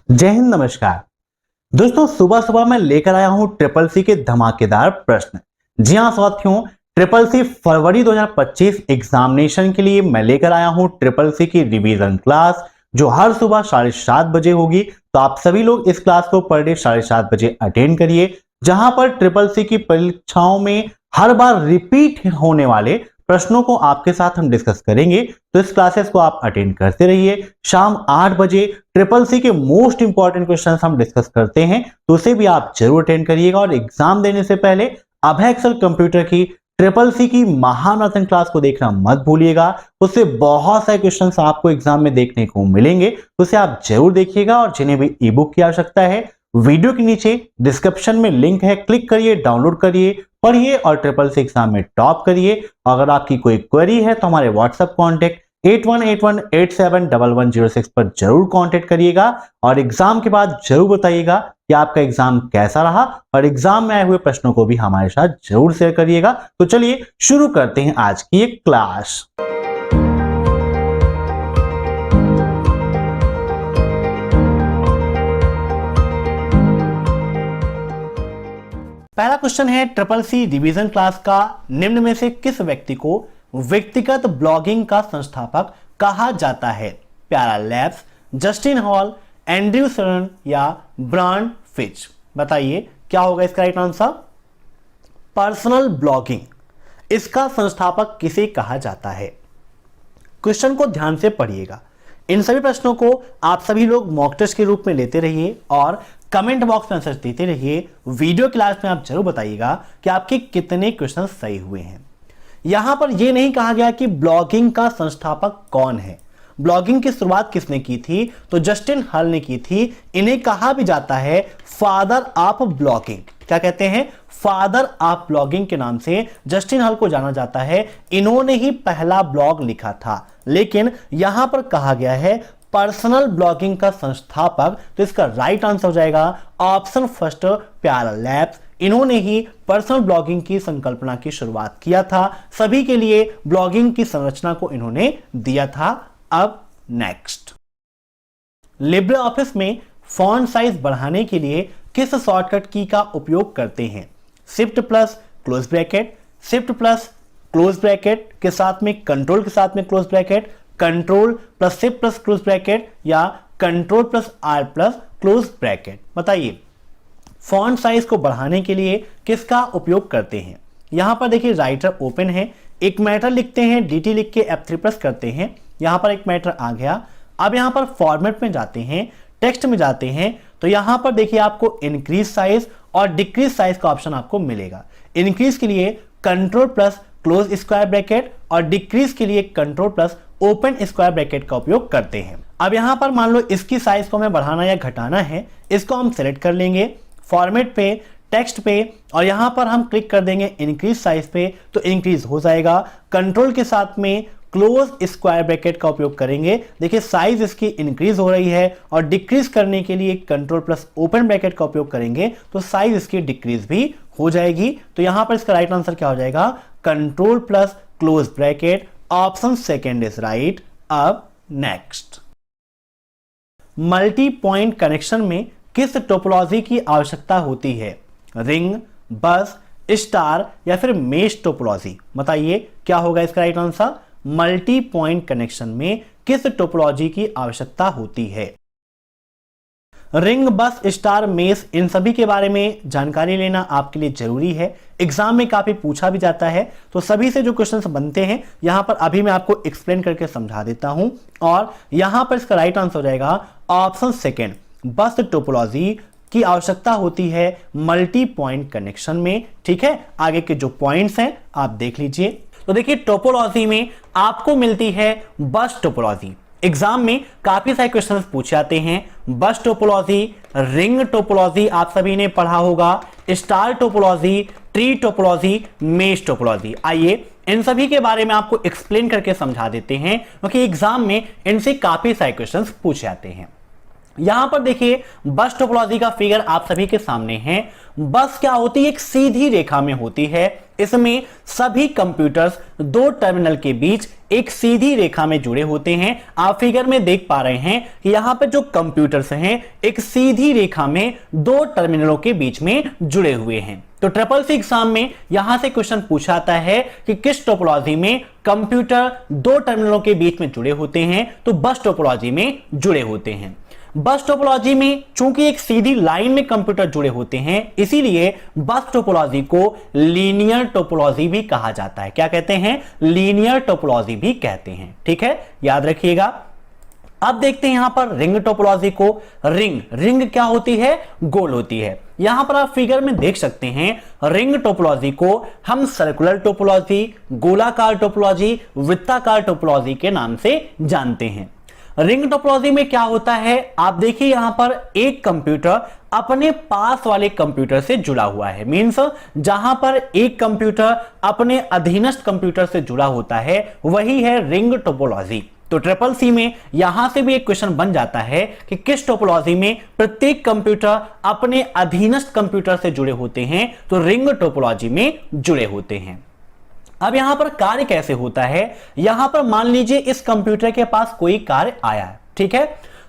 जय हिंद, नमस्कार दोस्तों। सुबह सुबह मैं लेकर आया हूं ट्रिपल सी के धमाकेदार प्रश्न। जी हां साथियों, ट्रिपल सी फरवरी 2025 एग्जामिनेशन के लिए मैं लेकर आया हूं ट्रिपल सी की रिवीजन क्लास, जो हर सुबह 7:30 बजे होगी। तो आप सभी लोग इस क्लास को पर डे 7:30 बजे अटेंड करिए, जहां पर ट्रिपल सी की परीक्षाओं में हर बार रिपीट होने वाले प्रश्नों को आपके साथ हम डिस्कस करेंगे। तो इस क्लासेस को आप अटेंड करते रहिए। शाम 8 बजे ट्रिपल सी के मोस्ट इंपॉर्टेंट क्वेश्चंस हम डिस्कस करते हैं, तो उसे भी आप जरूर अटेंड करिएगा। और एग्जाम देने से पहले अभय एक्सेल कंप्यूटर की ट्रिपल सी की महामैराथन क्लास को देखना मत भूलिएगा। उससे बहुत सारे क्वेश्चंस आपको एग्जाम में देखने को मिलेंगे, तो उसे आप जरूर देखिएगा। और जिन्हें भी ई बुक की आवश्यकता है, वीडियो के नीचे डिस्क्रिप्शन में लिंक है, क्लिक करिए, डाउनलोड करिए, पढ़िए और ट्रिपल सी एग्जाम में टॉप करिए। अगर आपकी कोई क्वेरी है तो हमारे व्हाट्सएप कॉन्टेक्ट 8181871106 पर जरूर कांटेक्ट करिएगा। और एग्जाम के बाद जरूर बताइएगा कि आपका एग्जाम कैसा रहा, और एग्जाम में आए हुए प्रश्नों को भी हमारे साथ जरूर शेयर करिएगा। तो चलिए शुरू करते हैं आज की एक क्लास। पहला क्वेश्चन है, ट्रिपल सी रिवीजन क्लास का निम्न में से किस व्यक्ति को व्यक्तिगत ब्लॉगिंग का संस्थापक कहा जाता है? प्यारा labs, Justin hall, Andrew Saran या ब्रांड फिच? बताइए क्या होगा इसका राइट आंसर? पर्सनल ब्लॉगिंग, इसका संस्थापक किसे कहा जाता है? क्वेश्चन को ध्यान से पढ़िएगा। इन सभी प्रश्नों को आप सभी लोग मॉक टेस्ट के रूप में लेते रहिए और कमेंट बॉक्स में आंसर देते रहिए। वीडियो क्लास में आप जरूर बताइएगा कि आपके कितने क्वेश्चन सही हुए हैं। यहां पर यह नहीं कहा गया कि ब्लॉगिंग का संस्थापक कौन है। ब्लॉगिंग की शुरुआत किसने की थी? तो जस्टिन हॉल ने की थी। इन्हें कहा भी जाता है फादर ऑफ ब्लॉगिंग। क्या कहते हैं? फादर ऑफ ब्लॉगिंग के नाम से जस्टिन हॉल को जाना जाता है। इन्होंने ही पहला ब्लॉग लिखा था, लेकिन यहां पर कहा गया है पर्सनल ब्लॉगिंग का संस्थापक। तो इसका राइट आंसर हो जाएगा ऑप्शन फर्स्ट, प्यारा लैब्स। इन्होंने ही पर्सनल ब्लॉगिंग की संकल्पना की शुरुआत किया था। सभी के लिए ब्लॉगिंग की संरचना को इन्होंने दिया था। अब नेक्स्ट, लिब्रे ऑफिस में फॉन्ट साइज बढ़ाने के लिए किस शॉर्टकट की का उपयोग करते हैं? Shift plus close bracket, shift plus close bracket के साथ में कंट्रोल के साथ में close bracket, control plus shift plus close bracket या control plus R plus close bracket? बताइए फॉन्ट साइज को बढ़ाने के लिए किसका उपयोग करते हैं? यहां पर देखिए राइटर ओपन है, एक मैटर लिखते हैं, DT लिख के F3 प्रेस करते हैं। यहां पर एक मैटर आ गया। अब यहां पर फॉर्मेट में जाते हैं, टेक्स्ट में जाते हैं, तो यहां पर देखिए आपको इंक्रीज साइज और डिक्रीज साइज का ऑप्शन आपको मिलेगा। इंक्रीज के लिए control plus close square bracket और डिक्रीज के लिए control plus open square bracket का उपयोग करते हैं। अब यहां पर मान लो इसकी साइज को हमें बढ़ाना या घटाना है, इसको हम सेलेक्ट कर लेंगे फॉर्मेट पे, टेक्स्ट पे, और यहां पर हम क्लिक कर देंगे इंक्रीज साइज पे, तो इंक्रीज हो जाएगा। कंट्रोल के साथ में क्लोज स्क्वायर ब्रैकेट का उपयोग करेंगे। देखिए साइज इसकी इंक्रीज हो रही है, और डिक्रीज करने के लिए कंट्रोल प्लस ओपन ब्रैकेट का उपयोग करेंगे तो साइज इसकी डिक्रीज भी हो जाएगी। तो यहां पर इसका राइट आंसर क्या हो जाएगा? Control plus close bracket, option second is right. अब नेक्स्ट, मल्टी पॉइंट कनेक्शन में किस टोपोलॉजी की आवश्यकता होती है? रिंग, बस, स्टार या फिर मेश टोपोलॉजी? बताइए क्या होगा इसका right answer? Multi point connection में किस टोपोलॉजी की आवश्यकता होती है? रिंग, बस, स्टार, मेश, इन सभी के बारे में जानकारी लेना आपके लिए जरूरी है। एग्जाम में काफी पूछा भी जाता है, तो सभी से जो क्वेश्चंस बनते हैं यहां पर अभी मैं आपको एक्सप्लेन करके समझा देता हूं। और यहां पर इसका राइट आंसर हो जाएगा ऑप्शन सेकेंड, बस टोपोलॉजी की आवश्यकता होती है मल्टी पॉइंट कनेक्शन में। ठीक है, आगे के जो पॉइंट्स हैं आप देख लीजिए। तो देखिए टोपोलॉजी में आपको मिलती है बस टोपोलॉजी। एग्जाम में काफी सारे क्वेश्चंस पूछे जाते हैं। बस टोपोलॉजी, रिंग टोपोलॉजी आप सभी ने पढ़ा होगा, star topology, tree topology, mesh topology. आइए इन सभी के बारे में आपको एक्सप्लेन करके समझा देते हैं, क्योंकि एग्जाम में इनसे काफी सारे क्वेश्चंस पूछे जाते हैं। यहां पर देखिए बस टोपोलॉजी का फिगर आप सभी के सामने है। बस क्या होती है? एक सीधी रेखा में होती है। इसमें सभी कंप्यूटर्स दो टर्मिनल के बीच एक सीधी रेखा में जुड़े होते हैं। आप फिगर में देख पा रहे हैं कि यहां पर जो कंप्यूटर्स हैं एक सीधी रेखा में दो टर्मिनलों के बीच में जुड़े हुए हैं। तो ट्रिपल सी एग्जाम में यहां से क्वेश्चन पूछाता है कि किस टोपोलॉजी में कंप्यूटर दो टर्मिनलों के बीच में जुड़े होते हैं, तो बस टोपोलॉजी में जुड़े होते हैं। बस टोपोलॉजी में चूंकि एक सीधी लाइन में कंप्यूटर जुड़े होते हैं, इसीलिए बस टोपोलॉजी को लीनियर टोपोलॉजी भी कहा जाता है। क्या कहते हैं? लीनियर टोपोलॉजी भी कहते हैं। ठीक है, याद रखिएगा। अब देखते हैं यहां पर रिंग टोपोलॉजी को। रिंग क्या होती है? गोल होती है। यहां पर आप फिगर में देख सकते हैं रिंग टोपोलॉजी को हम सर्कुलर टोपोलॉजी, गोलाकार टोपोलॉजी, वृत्ताकार टोपोलॉजी के नाम से जानते हैं। रिंग टोपोलॉजी में क्या होता है, आप देखिए यहां पर एक कंप्यूटर अपने पास वाले कंप्यूटर से जुड़ा हुआ है। मींस जहां पर एक कंप्यूटर अपने अधीनस्थ कंप्यूटर से जुड़ा होता है वही है रिंग टोपोलॉजी। तो ट्रिपल सी में यहां से भी एक क्वेश्चन बन जाता है कि किस टोपोलॉजी में प्रत्येक कंप्यूटर अपने अधीनस्थ कंप्यूटर से जुड़े होते हैं, तो रिंग टोपोलॉजी में जुड़े होते हैं। अब यहां पर कार्य कैसे होता है, यहां पर मान लीजिए इस कंप्यूटर के पास कोई कार्य आया है, ठीक है,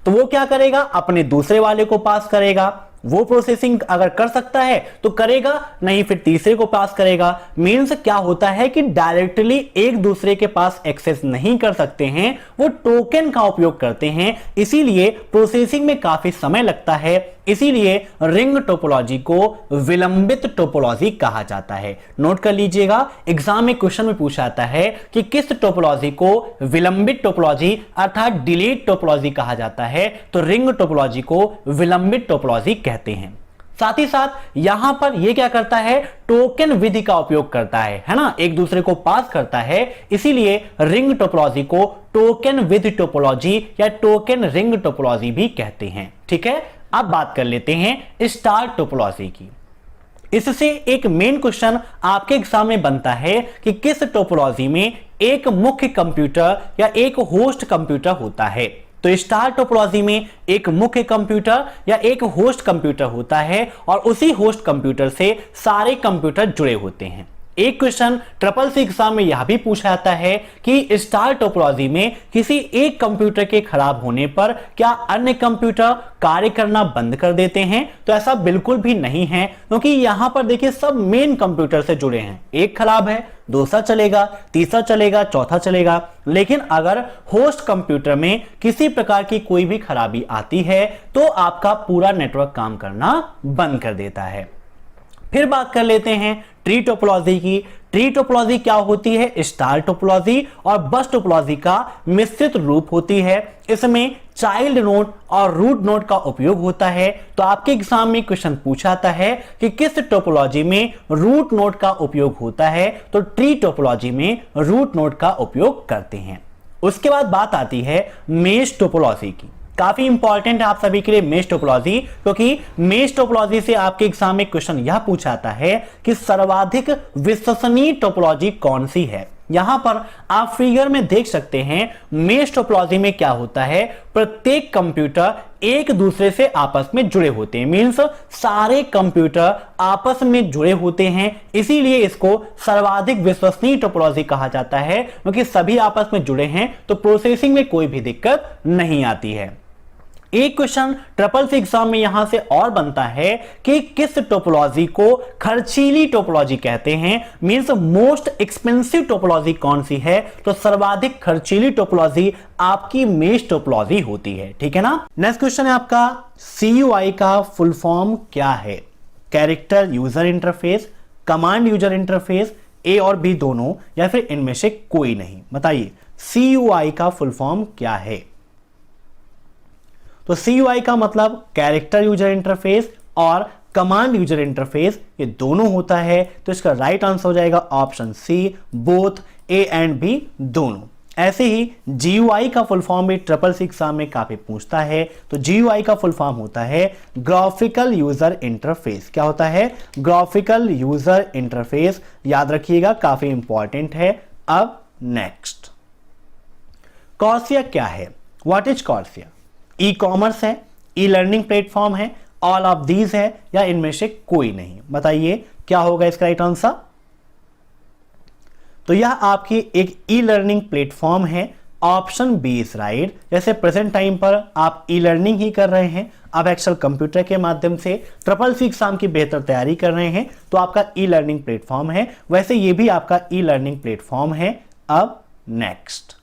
तो वो क्या करेगा? अपने दूसरे वाले को पास करेगा। वो प्रोसेसिंग अगर कर सकता है तो करेगा, नहीं फिर तीसरे को पास करेगा। मींस क्या होता है कि डायरेक्टली एक दूसरे के पास एक्सेस नहीं कर सकते हैं, वो टोकन का उपयोग करते हैं, इसीलिए प्रोसेसिंग में काफी समय लगता है। इसीलिए रिंग टोपोलॉजी को विलंबित टोपोलॉजी कहा जाता है। नोट कर लीजिएगा, एग्जाम में क्वेश्चन में पूछा जाता है कि किस टोपोलॉजी को विलंबित टोपोलॉजी अर्थात डिलेड टोपोलॉजी कहा जाता है, तो रिंग टोपोलॉजी को विलंबित टोपोलॉजी कहते हैं। साथ ही साथ यहां पर यह क्या करता है? टोकन विधि का उपयोग करता है ना, एक दूसरे को पास करता है, इसीलिए रिंग टोपोलॉजी को टोकन विधि टोपोलॉजी या टोकन रिंग टोपोलॉजी भी कहते हैं। ठीक है, अब बात कर लेते हैं स्टार टोपोलॉजी की। इससे एक मेन क्वेश्चन आपके एग्जाम में बनता है कि किस टोपोलॉजी में एक मुख्य कंप्यूटर या एक होस्ट कंप्यूटर होता है। तो स्टार टोपोलॉजी में एक मुख्य कंप्यूटर या एक होस्ट कंप्यूटर होता है और उसी होस्ट कंप्यूटर से सारे कंप्यूटर जुड़े होते हैं। एक क्वेश्चन ट्रिपल सी एग्जाम में यह भी पूछा जाता है कि स्टार टोपोलॉजी में किसी एक कंप्यूटर के खराब होने पर क्या अन्य कंप्यूटर कार्य करना बंद कर देते हैं? तो ऐसा बिल्कुल भी नहीं है, क्योंकि यहां पर देखिए सब मेन कंप्यूटर से जुड़े हैं। एक खराब है, दूसरा चलेगा, तीसरा चलेगा, चौथा चलेगा। लेकिन अगर होस्ट कंप्यूटर में किसी प्रकार की कोई भी खराबी आती है तो आपका पूरा नेटवर्क काम करना बंद कर देता है। फिर बात कर लेते हैं ट्री टोपोलॉजी की। ट्री टोपोलॉजी क्या होती है? स्टार टोपोलॉजी और बस टोपोलॉजी का मिश्रित रूप होती है। इसमें चाइल्ड नोड और रूट नोड का उपयोग होता है। तो आपके एग्जाम में क्वेश्चन पूछा जाता है कि किस टोपोलॉजी में रूट नोड का उपयोग होता है, तो ट्री टोपोलॉजी में रूट नोड का उपयोग करते हैं। उसके बाद बात आती है मेश टोपोलॉजी की। काफी इंपॉर्टेंट है आप सभी के लिए मेश टोपोलॉजी, क्योंकि मेश टोपोलॉजी से आपके एग्जाम में क्वेश्चन यह पूछा जाता है कि सर्वाधिक विश्वसनीय टोपोलॉजी कौन सी है। यहां पर आप फिगर में देख सकते हैं मेश टोपोलॉजी में क्या होता है, प्रत्येक कंप्यूटर एक दूसरे से आपस में जुड़े होते हैं। मींस सारे कंप्यूटर आपस में जुड़े होते हैं, इसीलिए इसको सर्वाधिक विश्वसनीय टोपोलॉजी कहा जाता है, क्योंकि सभी आपस में जुड़े हैं तो प्रोसेसिंग में कोई भी दिक्कत नहीं आती है। एक क्वेश्चन ट्रिपल सी एग्जाम में यहां से और बनता है कि किस टोपोलॉजी को खर्चीली टोपोलॉजी कहते हैं। मींस मोस्ट एक्सपेंसिव टोपोलॉजी कौन सी है, तो सर्वाधिक खर्चीली टोपोलॉजी आपकी मेश टोपोलॉजी होती है। ठीक है ना। नेक्स्ट क्वेश्चन है आपका CUI का फुल फॉर्म क्या है? Character user interface, command user interface, A और बी दोनों, या फिर इनमें से कोई नहीं? बताइए CUI का फुल फॉर्म क्या है? तो CUI का मतलब कैरेक्टर यूजर इंटरफेस और कमांड यूजर इंटरफेस, ये दोनों होता है। तो इसका राइट आंसर हो जाएगा option C, both A and B दोनों। ऐसे ही GUI का फुल फॉर्म भी ट्रिपल सी एग्जाम में काफी पूछता है। तो GUI का फुल फॉर्म होता है ग्राफिकल यूजर इंटरफेस। क्या होता है? Graphical user interface. याद रखिएगा, काफी इंपॉर्टेंट है। अब नेक्स्ट, कॉर्सिया क्या है? What is Coursera? E commerce है, ई लर्निंग प्लेटफॉर्म है, ऑल ऑफ दीज है, या इनमें से कोई नहीं? बताइए क्या होगा इसका राइट आंसर? तो यह आपकी एक ई लर्निंग प्लेटफॉर्म है। Option B is right. जैसे प्रेजेंट टाइम पर आप ई लर्निंग ही कर रहे हैं, आप एक्सेल कंप्यूटर के माध्यम से CCC एग्जाम की बेहतर तैयारी कर रहे हैं, तो आपका ई लर्निंग प्लेटफॉर्म है। वैसे ये भी आपका ई लर्निंग प्लेटफॉर्म है। अब नेक्स्ट,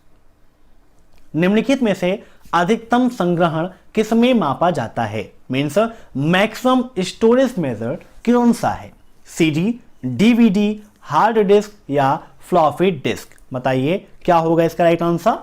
निम्नलिखित में से अधिकतम संग्रहण किसमें मापा जाता है? मीन्स मैक्सिमम स्टोरेज मेजर कौन सा है? CD, DVD, हार्ड डिस्क या फ्लॉपी डिस्क? बताइए क्या होगा इसका राइट आंसर।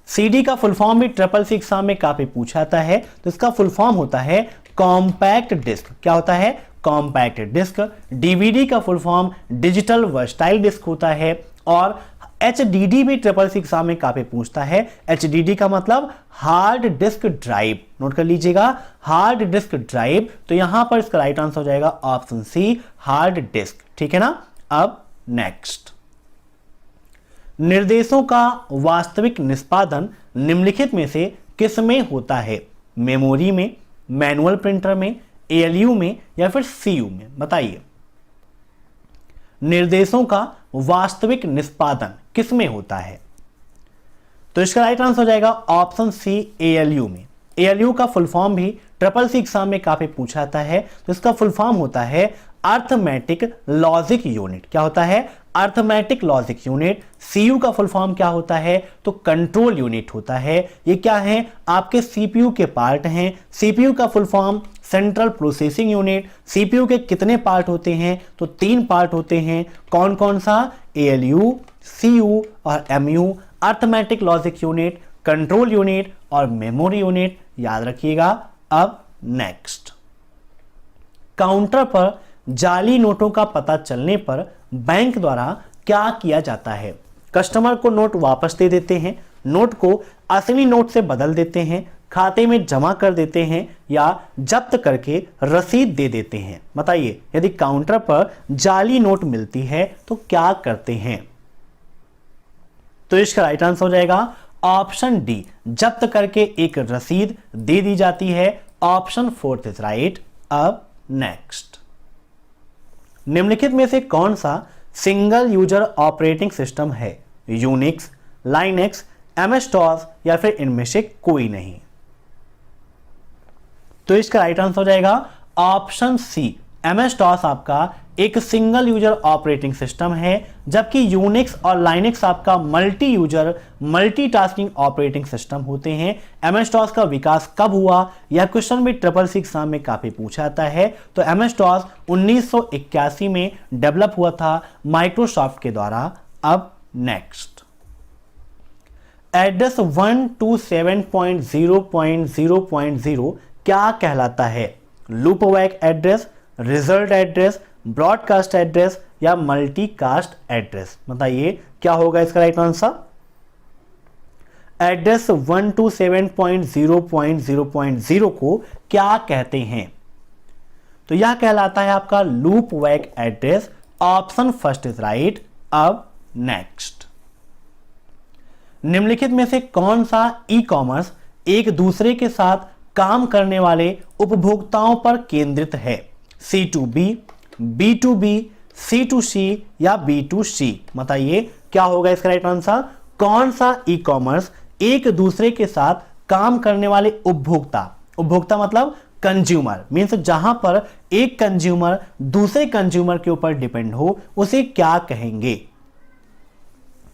CD का फुल फॉर्म भी CCC एग्जाम में काफी पूछा जाता है, तो इसका फुल फॉर्म होता है कॉम्पैक्ट डिस्क। क्या होता है? Compact disc. DVD का full form digital versatile disc होता है। और HDD भी CCC एग्जाम में काफी पूछता है। HDD का मतलब हार्ड डिस्क ड्राइव। नोट कर लीजिएगा, हार्ड डिस्क ड्राइव। तो यहां पर इसका राइट आंसर हो जाएगा ऑप्शन सी, हार्ड डिस्क। ठीक है ना। अब नेक्स्ट, निर्देशों का वास्तविक निष्पादन निम्नलिखित में से किसमें होता है? मेमोरी में, मैनुअल प्रिंटर में, ALU में या फिर CU में? बताइए। निर्देशों का वास्तविक निष्पादन किसमें होता है? तो इसका राइट आंसर हो जाएगा ऑप्शन सी, ALU में। ALU का फुल फॉर्म भी CCC एग्जाम में काफी पूछा जाता है, तो इसका फुल फॉर्म होता है अर्थमेटिक लॉजिक यूनिट। क्या होता है? Arithmetic logic unit. CU का फुल फॉर्म क्या होता है? तो कंट्रोल यूनिट होता है। ये क्या है? आपके CPU के पार्ट हैं। CPU का full form central processing unit. CPU के कितने पार्ट होते हैं? तो 3 पार्ट होते हैं। कौन कौन सा? ALU, CU और MU। Arithmetic logic unit, control unit और मेमोरी यूनिट, याद रखिएगा। अब नेक्स्ट, काउंटर पर जाली नोटों का पता चलने पर बैंक द्वारा क्या किया जाता है? कस्टमर को नोट वापस दे देते हैं, नोट को असली नोट से बदल देते हैं, खाते में जमा कर देते हैं या जब्त करके रसीद दे देते हैं? बताइए, यदि काउंटर पर जाली नोट मिलती है तो क्या करते हैं? तो इसका राइट आंसर हो जाएगा ऑप्शन डी, जब्त करके एक रसीद दे दी जाती है। Option 4 is right. अब नेक्स्ट, निम्नलिखित में से कौन सा सिंगल यूजर ऑपरेटिंग सिस्टम है? यूनिक्स, लाइनेक्स, MS-DOS या फिर इनमें से कोई नहीं? तो इसका राइट आंसर हो जाएगा ऑप्शन सी, MS-DOS आपका एक सिंगल यूजर ऑपरेटिंग सिस्टम है, जबकि यूनिक्स और लाइनेक्स आपका multi user multitasking operating system होते हैं। MS-DOS का विकास कब हुआ? यह क्वेश्चन भी CCC एग्जाम में काफी पूछा जाता है। तो MS-DOS 1981 में डेवलप हुआ था माइक्रोसॉफ्ट के द्वारा। अब नेक्स्ट, एड्रेस 127.0.0.0 क्या कहलाता है? Loopback address, result address, broadcast address या मल्टीकास्ट एड्रेस? बताइए क्या होगा इसका राइट आंसर। एड्रेस 127.0.0.0 को क्या कहते हैं? तो यह कहलाता है आपका loopback address. Option first is right. अब नेक्स्ट, निम्नलिखित में से कौन सा ई कॉमर्स एक दूसरे के साथ काम करने वाले उपभोक्ताओं पर केंद्रित है? C2B, B2B, C2C या B2C? बताइए क्या होगा इसका राइट आंसर। कौन सा ई कॉमर्स एक दूसरे के साथ काम करने वाले उपभोक्ता, उपभोक्ता मतलब कंज्यूमर, मीन्स जहां पर एक कंज्यूमर दूसरे कंज्यूमर के ऊपर डिपेंड हो, उसे क्या कहेंगे?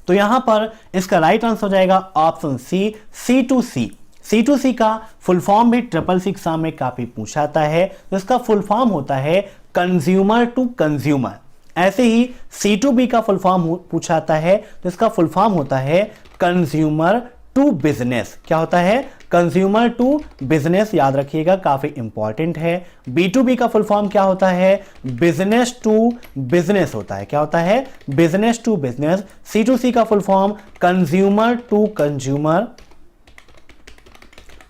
तो यहां पर इसका राइट आंसर हो जाएगा ऑप्शन सी, C2C। C2C का फुल फॉर्म भी CCC एग्जाम में काफी पूछा जाता है। तो इसका फुल फॉर्म होता है कंज्यूमर टू कंज्यूमर। ऐसे ही C2B का फुल फॉर्म पूछा जाता है, तो इसका फुल फॉर्म होता है कंज्यूमर टू बिजनेस। क्या होता है? कंज्यूमर टू बिजनेस, याद रखिएगा, काफी इंपॉर्टेंट है। B2B का फुल फॉर्म क्या होता है? बिजनेस टू बिजनेस होता है। क्या होता है? Business to business. C2C का full form consumer to consumer.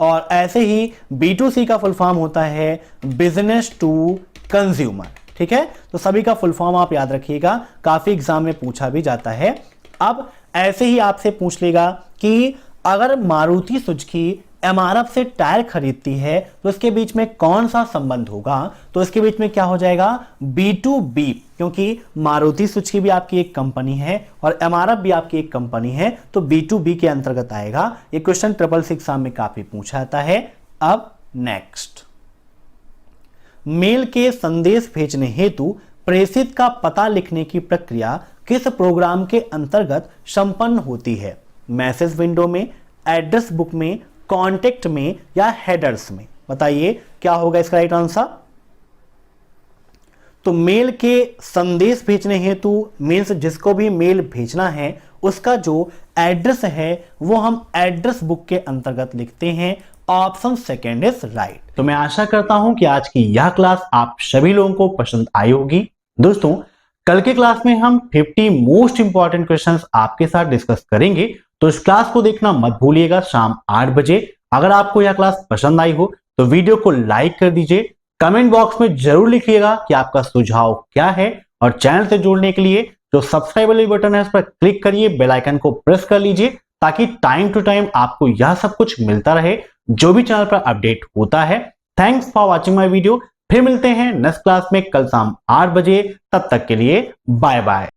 और ऐसे ही B2C का फुल फॉर्म होता है बिजनेस टू कंज्यूमर। ठीक है, तो सभी का फुल फॉर्म आप याद रखिएगा, काफी एग्जाम में पूछा भी जाता है। अब ऐसे ही आपसे पूछ लेगा कि अगर मारुति सुजुकी एमआरएफ से टायर खरीदती है तो इसके बीच में कौन सा संबंध होगा? तो इसके बीच में क्या हो जाएगा? B2B, क्योंकि मारुति सुजुकी भी आपकी एक कंपनी है और एमआरएफ भी आपकी एक कंपनी है, तो B2B के अंतर्गत आएगा। ये क्वेश्चन 666 एग्जाम में काफी पूछा जाता है। अब नेक्स्ट, मेल के संदेश भेजने हेतु प्रेषित का पता लिखने की प्रक्रिया किस प्रोग्राम के अंतर्गत संपन्न होती है? मैसेज विंडो में, एड्रेस बुक में, कॉन्टेक्ट में या हेडर्स में? बताइए क्या होगा इसका राइट आंसर। तो मेल के संदेश भेजने हेतु मीन्स जिसको भी मेल भेजना है उसका जो एड्रेस है वो हम एड्रेस बुक के अंतर्गत लिखते हैं। Option second is right. तो मैं आशा करता हूं कि आज की यह क्लास आप सभी लोगों को पसंद आई होगी। दोस्तों, कल के क्लास में हम 50 मोस्ट इंपॉर्टेंट क्वेश्चंस आपके साथ डिस्कस करेंगे, तो इस क्लास को देखना मत भूलिएगा शाम 8 बजे। अगर आपको यह क्लास पसंद आई हो तो वीडियो को लाइक कर दीजिए, कमेंट बॉक्स में जरूर लिखिएगा कि आपका सुझाव क्या है, और चैनल से जुड़ने के लिए जो सब्सक्राइब वाली बटन है उस पर क्लिक करिए, बेल आइकन को प्रेस कर लीजिए ताकि टाइम टू टाइम आपको यह सब कुछ मिलता रहे जो भी चैनल पर अपडेट होता है। Thanks for watching my video. फिर मिलते हैं नेक्स्ट क्लास में कल शाम 8 बजे। तब तक के लिए बाय बाय।